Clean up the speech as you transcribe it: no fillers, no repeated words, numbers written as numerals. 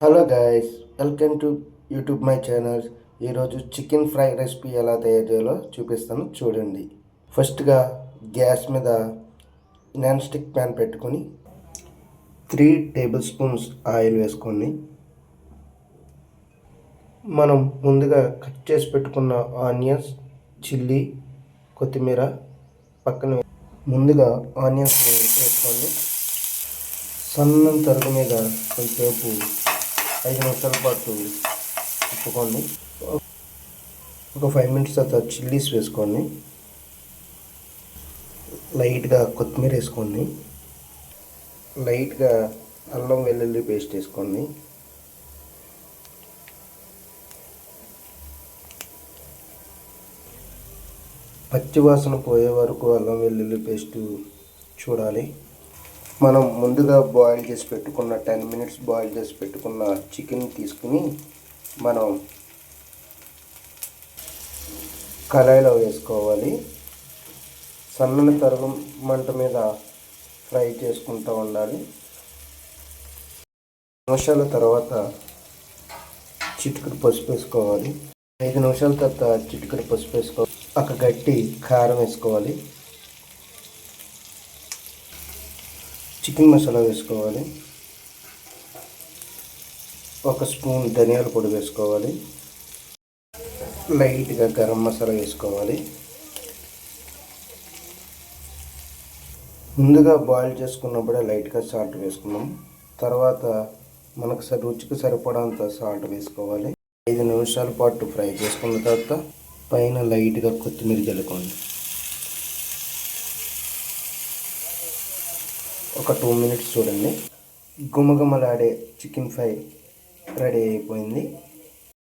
Hello guys, welcome to YouTube my channel. ఈరోజు chicken fry recipe ఎలా తయారు చేయాలో చూపిస్తాను చూడండి. ఫస్ట్గా గ్యాస్ మీద నాన్ స్టిక్ ప్యాన్ పెట్టుకొని 3 టేబుల్ స్పూన్స్ ఆయిల్ వేసుకోండి. మనం ముందుగా కట్ చేసి పెట్టుకున్న ఆనియన్స్, చిల్లీ, కొత్తిమీర పక్కన ముందుగా ఆనియన్స్ వేసుకోండి. సన్నం తరుగు మీద కొంచెంసేపు 5 నిమిషాల పాటు తిప్పుకోండి. ఒక 5 మినిట్స్ తర్వాత చిల్లీస్ వేసుకోండి. లైట్గా కొత్తిమీర వేసుకోండి. లైట్గా అల్లం వెల్లుల్లి పేస్ట్ వేసుకోండి. పచ్చివాసన పోయే వరకు అల్లం వెల్లుల్లి పేస్ట్ చూడాలి. మనం ముందుగా బాయిల్ చేసి పెట్టుకున్న 10 మినిట్స్ బాయిల్ చేసి పెట్టుకున్న చికెన్ తీసుకుని మనం కళాయిలో వేసుకోవాలి. సన్నని తరుగు మంట మీద ఫ్రై చేసుకుంటూ ఉండాలి. నిమిషాల తర్వాత చిటికెడు పసుపు వేసుకోవాలి. 5 నిమిషాల తర్వాత చిటికెడు పసుపు వేసుకోవాలి. ఒక గట్టి కారం వేసుకోవాలి. చికెన్ మసాలా వేసుకోవాలి. 1 స్పూన్ ధనియాల పొడి వేసుకోవాలి. లైట్గా గరం మసాలా వేసుకోవాలి. ముందుగా బాయిల్ చేసుకున్నప్పుడే లైట్గా సాల్ట్ వేసుకున్నాం. తర్వాత మనకు రుచికి సరిపడంత సాల్ట్ వేసుకోవాలి. 5 నిమిషాల పాటు ఫ్రై చేసుకున్న తర్వాత పైన లైట్గా కొత్తిమీర జల్లుకోండి. ఒక 2 మినిట్స్ చూడండి. గుమగుమలాడే చికెన్ ఫ్రై రెడీ అయిపోయింది.